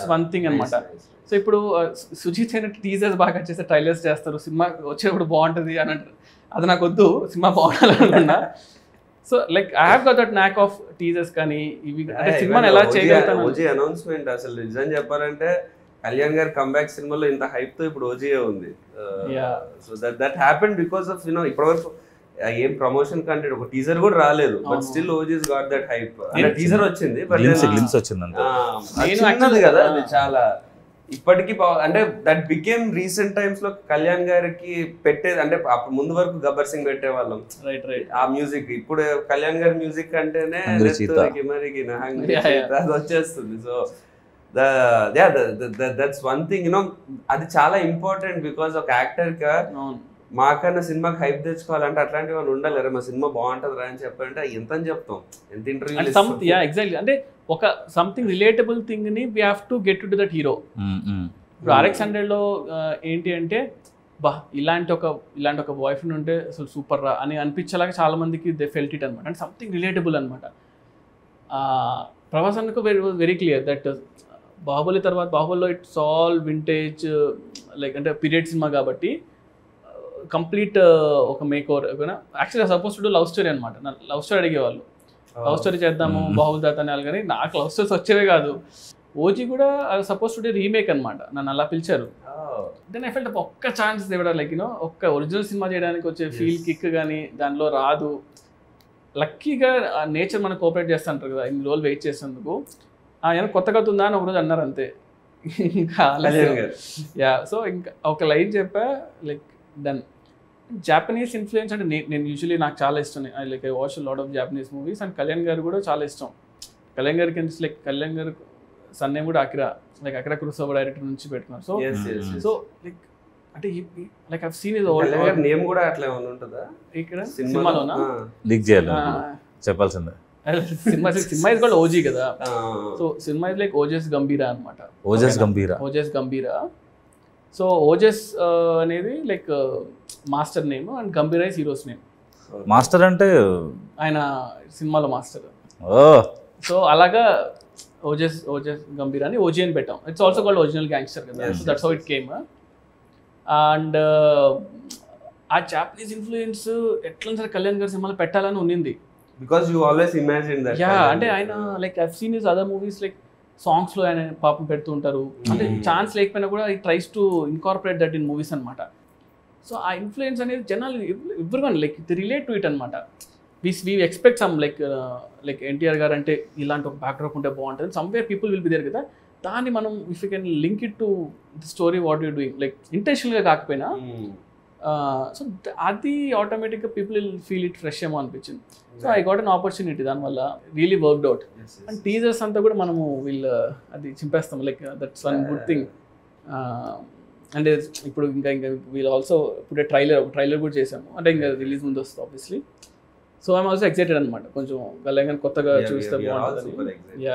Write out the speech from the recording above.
That's one thing అనమాట. So ఇప్పుడు సుజిత్ అయిన టీజర్స్ బాగా చేస్తే ట్రైలర్స్ చేస్తారు, సినిమా వచ్చేప్పుడు బాగుంటుంది అని అంటారు. అది నాకు వద్దు, సినిమా బాగుండాలనుకున్నా. So like I have got that knack of teasers కానీ ఇవి, అంటే సినిమాని ఎలా చేయగలుగుతాను. ఓజీ అనౌన్స్మెంట్ అసలు నిజం చెప్పాలంటే కళ్యాణ్ గారి కంబ్యాక్ సినిమాలో ఇంత హైప్ తో ఇప్పుడు ఓజీ ఉంది. So that happened because of ఇప్పటివరకు ఏం ప్రమోషన్ కంటెంట్ ఒక టీజర్ కూడా రాలేదు, but still OGs got that hype. అంటే టీజర్ వచ్చింది, బట్ గ్లిమ్స్ వచ్చింది చిన్నది కదా అది చాలా. ఇప్పటికీ అంటే దట్ బికేమ్ రీసెంట్ టైమ్స్ లో కళ్యాణ్ గారికి పెట్టేది. అంటే అప్పుడు ముందు వరకు గబ్బర్ సింగ్ పెట్టేవాళ్ళం ఆ మ్యూజిక్. ఇప్పుడు కళ్యాణ్ గారి మ్యూజిక్ అంటేనే అది వచ్చేస్తుంది. సో దట్స్ వన్ థింగ్ అది చాలా ఇంపార్టెంట్. బికాస్ ఒక యాక్టర్ గా మాకన్నా సినిమాకి హైప్ తెచ్చుకోవాలంటే అట్లాంటివి వాళ్ళు ఉండాలి. మా సినిమా బాగుంటది రా అని చెప్పాలంటే ఎంత అని చెప్తాం, ఎంత ఇంటర్వ్యూ. ఎగ్జాక్ట్లీ, అంటే ఒక సంథింగ్ రిలేటబుల్ థింగ్ ని we have to get to that hero. ఇప్పుడు RX100 లో ఏంటి అంటే బా ఇలాంటి ఒక బాయ్ ఫ్రెండ్ ఉంటే అసలు సూపర్ రా అని అనిపించేలాగా చాలా మందికి దే ఫెల్ట్ ఇట్ అనమాట. అంటే సంథింగ్ రిలేటబుల్ అనమాట. ప్రభాస్ అన్నకు వెరీ క్లియర్ దట్ బాహుబలి తర్వాత, బాహుబలిలో ఇట్స్ ఆల్ వింటేజ్ లైక్ అంటే పీరియడ్ సినిమా కాబట్టి కంప్లీట్ ఒక మేక్ ఓవర్. యాక్చువల్గా సపోజ్ టు లవ్ స్టోరీ అనమాట. లవ్ స్టోరీ అడిగేవాళ్ళు, లవ్ స్టోరీ చేద్దాము బాహుబలి దాత అని. కానీ నాకు లవ్ స్టోరీస్ వచ్చేవే కాదు. ఓజీ కూడా సపోజ్ టు రీమేక్ అనమాట, నన్ను అలా పిలిచారు. దెన్ ఐ ఫెల్ట్ ఒక్క ఛాన్స్ ఇవ్వడం లైక్ ఒక్క ఒరిజినల్ సినిమా చేయడానికి వచ్చే ఫీల్ కిక్ కానీ దానిలో రాదు. లక్కీగా నేచర్ మనకు కోఆపరేట్ చేస్తుంటారు కదా, ఇన్ని రోజులు వెయిట్ చేసేందుకు. ఏమైనా కొత్త కథ ఉందా అని ఒకరోజు అన్నారు అంతే. ఇంకా సో ఇంకా ఒక లైన్ చెప్పా, లైక్ డన్. జాపనీస్ ఇన్ఫ్లుయెన్స్ అంటే నేను యూజువలీ నాకు చాలా ఇష్టం. Like I watch lot of Japanese movies. And Kalyan గారు కూడా చాలా ఇష్టం. కళ్యాణ్ గారికి లైక్ కళ్యాణ్ గారు సన్ నేమ్ కూడా Akira, like Akira Kurosawa director నుంచి పెట్టుకున్నారు. సో లైక్ అంటే like I scene is name కూడా అట్లా ఉంటుందా ఇక్కడ సినిమాలోనా? లీక్ చేయాలి చెప్పాల్సిందే. సినిమా ఇస్ కాల్డ్ ఓజీ కదా. So cinema is like Ojas గంభీరా అనమాట. ఓజస్ గంభీరా. సో ఓజస్ అనేది like master name and గంభీరా is heroes name. Master అంటే ఆయన సినిమాలో మాస్టర్. సో అలాగా ఓజస్ గంభీరా అని ఓజీ అని పెట్టాం. It's also called original gangster కదా. So that's how it came. And ఆ జాపనీస్ ఇన్ఫ్లుయెన్స్ ఎట్లా సరే కళ్యాణ్ గారి సినిమాలో పెట్టాలని ఉన్నింది. Because you always imagine that. అంటే ఆయన like I seen his other movies like songs లో ఆయన పాపం పెడుతూ ఉంటారు. అంటే ఛాన్స్ లేకపోయినా కూడా ఈ tries to incorporate that in movies అనమాట. సో ఆ ఇన్ఫ్లుయెన్స్ అనేది జనాలు everyone like the relate to it అనమాట. We expect some like NTR garu అంటే ఇలాంటి ఒక బ్యాక్డ్రాప్ ఉంటే బాగుంటుంది. Somewhere people will be there కదా. దాన్ని మనం if you can link it to the story what you doing like ఇంటెన్షనల్గా కాకపోయినా, సో అది ఆటోమేటిక్గా people will feel it fresh ఏమో అనిపించింది. So I got an opportunity, దానివల్ల really worked out. And teasers అంతా కూడా మనము అది చింపేస్తాం. Like that's one good thing. అంటే ఇప్పుడు ఇంకా వీల్ ఆల్సో ఇప్పుడు ట్రైలర్ కూడా చేసాము. అంటే ఇంకా రిలీజ్ ముందు వస్తుంది obviously. So I'm also excited అనమాట. కొంచెం కళ్యాణ్ కొత్తగా చూస్తే బాగుంటుంది.